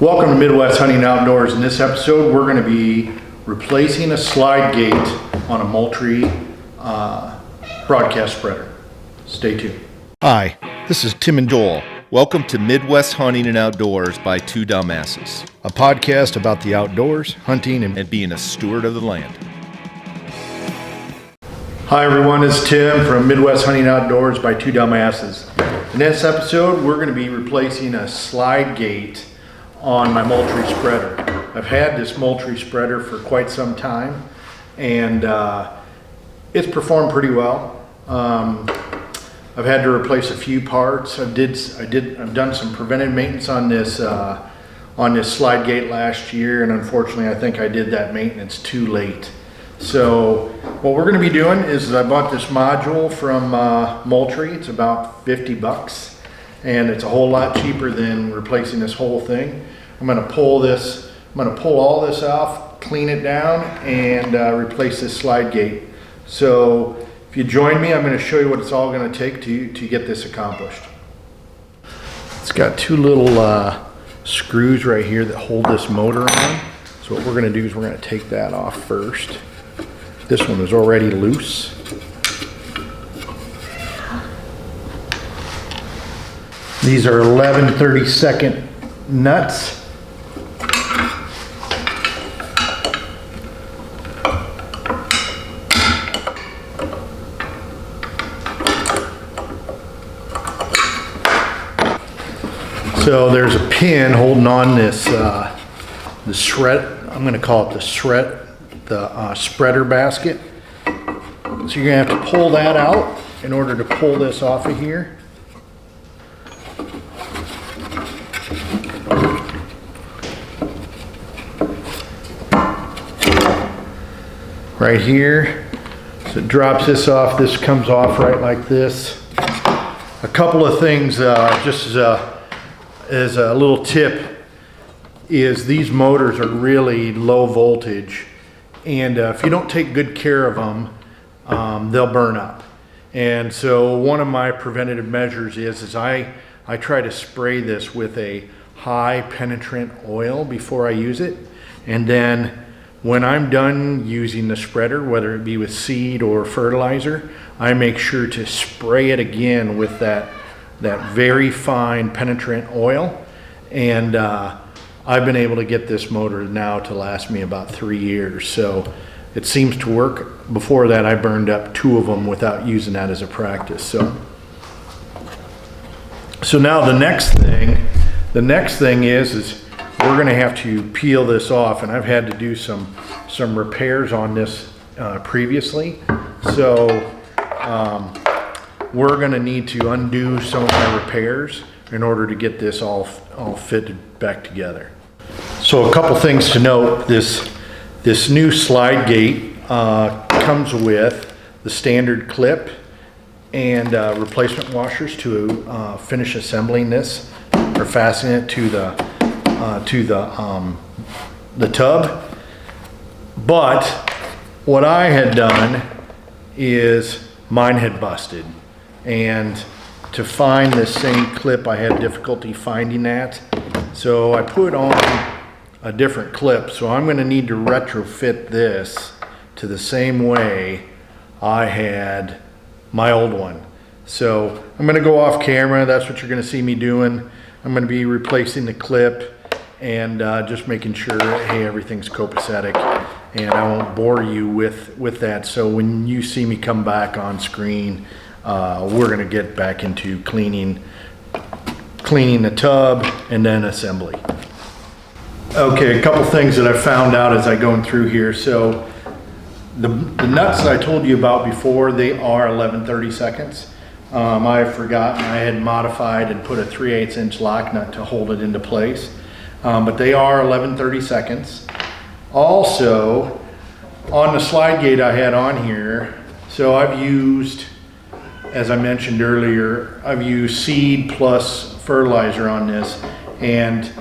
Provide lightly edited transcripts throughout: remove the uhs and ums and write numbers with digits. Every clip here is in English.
Welcome to Midwest Hunting Outdoors. In this episode, we're going to be replacing a slide gate on a Moultrie broadcast spreader. Stay tuned. Hi, this is Tim and Joel. Welcome to Midwest Hunting and Outdoors by Two Dumbasses, A podcast about the outdoors, hunting, and being a steward of the land. Hi everyone, it's Tim from Midwest Hunting Outdoors by Two Dumbasses. In this episode, we're going to be replacing a slide gate on my Moultrie spreader. I've had this Moultrie spreader for quite some time, and it's performed pretty well. I've had to replace a few parts. I've done some preventive maintenance on this slide gate last year, and unfortunately, I think I did that maintenance too late. So what we're going to be doing is I bought this module from Moultrie. It's about $50, and it's a whole lot cheaper than replacing this whole thing. I'm going to pull all this off, clean it down, and replace this slide gate. So if you join me, I'm going to show you what it's all going to take to get this accomplished. It's got two little screws right here that hold this motor on. So what we're going to do is we're going to take that off first. This one is already loose. These are 11/32 nuts. So there's a pin holding on this the shred. I'm going to call it the spreader basket. So you're going to have to pull that out in order to pull this off of here. Right here. So it drops this off. This comes off right like this. A couple of things just as a little tip is these motors are really low voltage, and if you don't take good care of them, they'll burn up. And so one of my preventative measures is I try to spray this with a high penetrant oil before I use it, and then when I'm done using the spreader, whether it be with seed or fertilizer, I make sure to spray it again with that very fine penetrant oil. And I've been able to get this motor now to last me about 3 years. So it seems to work. Before that, I burned up 2 of them without using that as a practice. So now the next thing is we're going to have to peel this off, and I've had to do some repairs on this previously. So we're going to need to undo some of my repairs in order to get this all fitted back together. So a couple things to note: this new slide gate comes with the standard clip and replacement washers to finish assembling this or fasten it to the tub. But what I had done is mine had busted, and to find the same clip I had difficulty finding that, so I put on a different clip. So I'm going to need to retrofit this to the same way I had my old one. So I'm going to go off camera. That's what you're going to see me doing. I'm going to be replacing the clip and just making sure, hey, everything's copacetic, and I won't bore you with that. So when you see me come back on screen, we're going to get back into cleaning the tub and then assembly. Okay, a couple things that I found out as I going through here. So the nuts that I told you about before, they are 11/32. I have forgotten. I had modified and put a 3/8 inch lock nut to hold it into place. But they are 11/32. Also, on the slide gate I had on here, so I've used, as I mentioned earlier, I've used seed plus fertilizer on this, and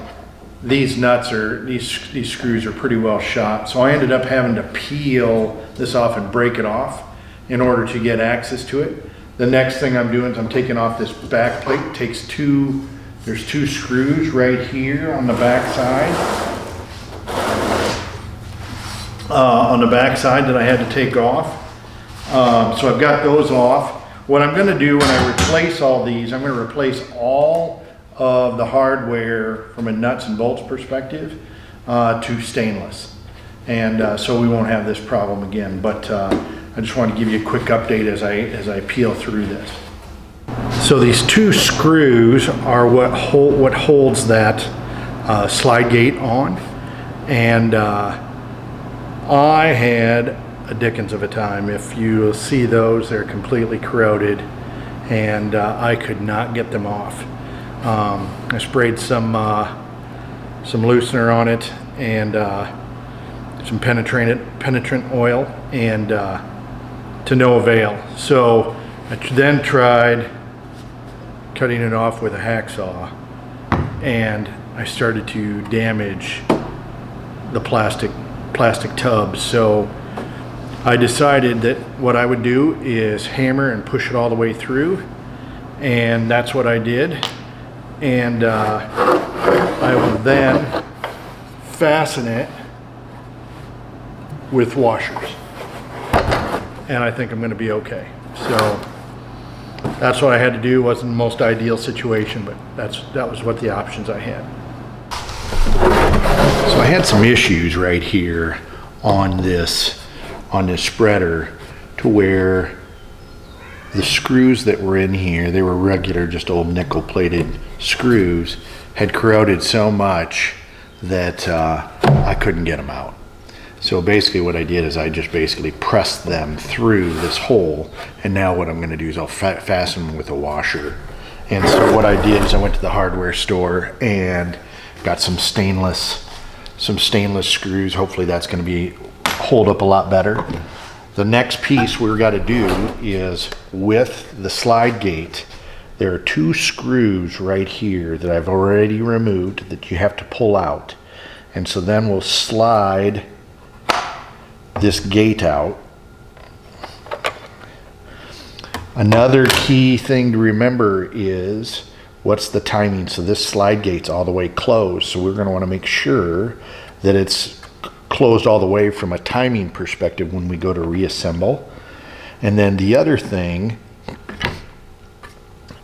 these screws are pretty well shot. So I ended up having to peel this off and break it off in order to get access to it. The next thing I'm doing is I'm taking off this back plate. It takes two There's 2 screws right here on the back side. That I had to take off. So I've got those off. What I'm gonna do when I replace all these, I'm gonna replace all of the hardware from a nuts and bolts perspective to stainless. And so we won't have this problem again. But I just want to give you a quick update as I peel through this. So these 2 screws are what holds that slide gate on. And I had a dickens of a time. If you see those, they're completely corroded, and I could not get them off. I sprayed some loosener on it and some penetrant oil, and to no avail. So I then tried cutting it off with a hacksaw, and I started to damage the plastic tubs. So I decided that what I would do is hammer and push it all the way through, and that's what I did. And I will then fasten it with washers, and I think I'm going to be okay. So that's what I had to do. Wasn't the most ideal situation, but that was what the options I had. So I had some issues right here on this spreader, to where the screws that were in here, they were regular, just old nickel plated screws, had corroded so much that I couldn't get them out. So basically what I did is I just basically pressed them through this hole, and now what I'm going to do is I'll fasten them with a washer. And so what I did is I went to the hardware store and got some stainless screws. Hopefully that's going to hold up a lot better. The next piece we've got to do is, with the slide gate, there are 2 screws right here that I've already removed that you have to pull out. And so then we'll slide this gate out. Another key thing to remember is, what's the timing? So this slide gate's all the way closed, so we're going to want to make sure that it's closed all the way from a timing perspective when we go to reassemble. And then the other thing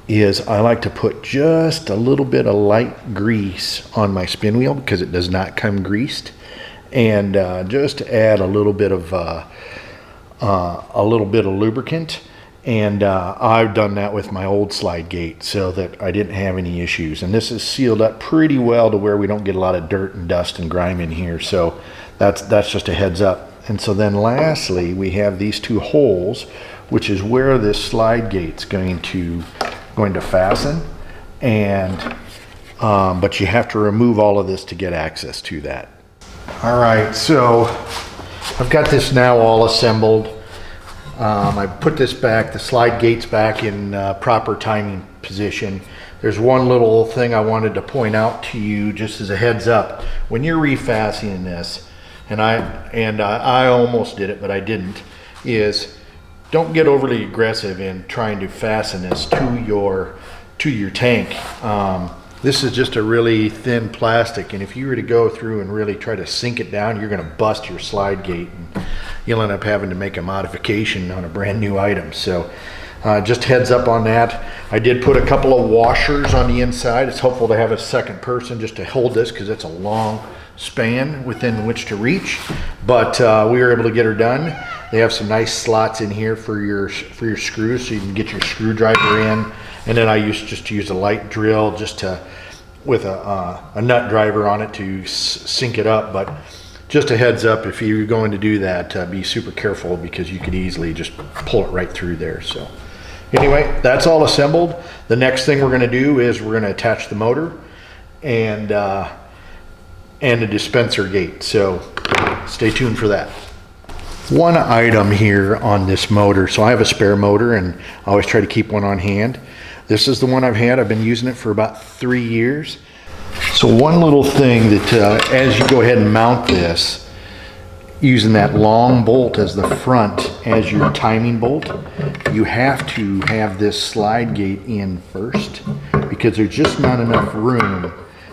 is, I like to put just a little bit of light grease on my spin wheel because it does not come greased, and just to add a little bit of lubricant. And I've done that with my old slide gate so that I didn't have any issues. And this is sealed up pretty well to where we don't get a lot of dirt and dust and grime in here. So that's just a heads up. And so then lastly, we have these 2 holes, which is where this slide gate's going to fasten. And but you have to remove all of this to get access to that. All right, so I've got this now all assembled. I put this back, the slide gates back in proper timing position. There's one little thing I wanted to point out to you, just as a heads up. When you're refastening this, and I almost did it, but I didn't, is don't get overly aggressive in trying to fasten this to your tank. This is just a really thin plastic, and if you were to go through and really try to sink it down, you're going to bust your slide gate, and you'll end up having to make a modification on a brand new item. So just heads up on that. I did put a couple of washers on the inside. It's helpful to have a second person just to hold this, because it's a long span within which to reach, but we were able to get her done. They have some nice slots in here for your screws, so you can get your screwdriver in. And then I just use a light drill with a nut driver on it to sync it up. But just a heads up, if you're going to do that, be super careful, because you could easily just pull it right through there. So anyway, that's all assembled. The next thing we're going to do is we're going to attach the motor and the dispenser gate. So stay tuned for that. One item here on this motor. So I have a spare motor, and I always try to keep one on hand. This is the one I've had. I've been using it for about 3 years. So one little thing that as you go ahead and mount this, using that long bolt as the front as your timing bolt, you have to have this slide gate in first, because there's just not enough room.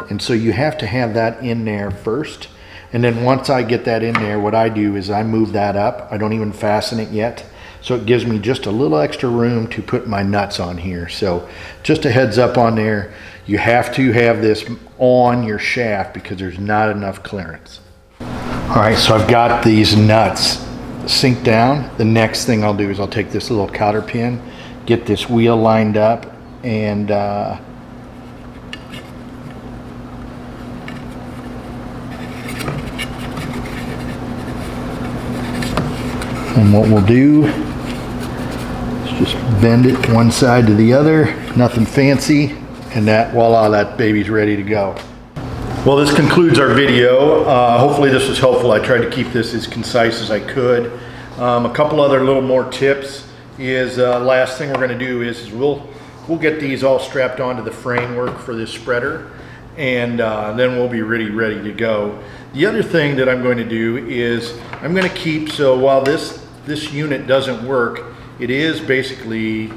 And so you have to have that in there first. And then once I get that in there, what I do is I move that up. I don't even fasten it yet. So it gives me just a little extra room to put my nuts on here. So just a heads up on there, you have to have this on your shaft because there's not enough clearance. All right, so I've got these nuts sink down. The next thing I'll do is I'll take this little cotter pin, get this wheel lined up, and what we'll do is just bend it one side to the other, nothing fancy, and that, voila, that baby's ready to go. Well, this concludes our video. Hopefully this was helpful. I tried to keep this as concise as I could. A couple other little more tips is last thing we're going to do is we'll get these all strapped onto the framework for this spreader, and then we'll be ready to go. The other thing that I'm going to do is I'm going to keep, so while this unit doesn't work, it is basically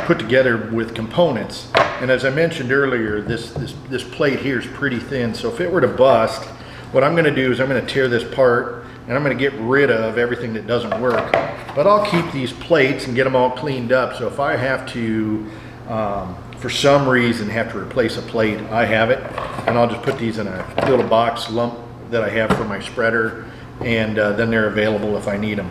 put together with components. And as I mentioned earlier, this plate here is pretty thin, so if it were to bust, what I'm going to do is I'm going to tear this apart and I'm going to get rid of everything that doesn't work. But I'll keep these plates and get them all cleaned up, so if I have to, for some reason, have to replace a plate, I have it, and I'll just put these in a little box lump that I have for my spreader, and then they're available if I need them.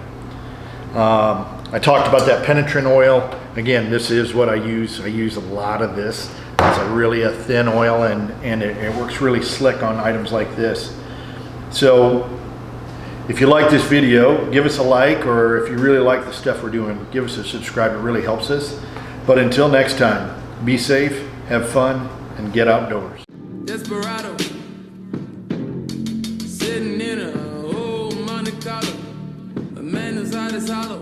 I talked about that penetrant oil. Again, this is what I use. I use a lot of this. It's really a thin oil, and it works really slick on items like this. So if you like this video, give us a like, or if you really like the stuff we're doing, give us a subscribe. It really helps us. But until next time, be safe, have fun, and get outdoors. Desperado, sitting in a old Monte Carlo, a man inside his hollow.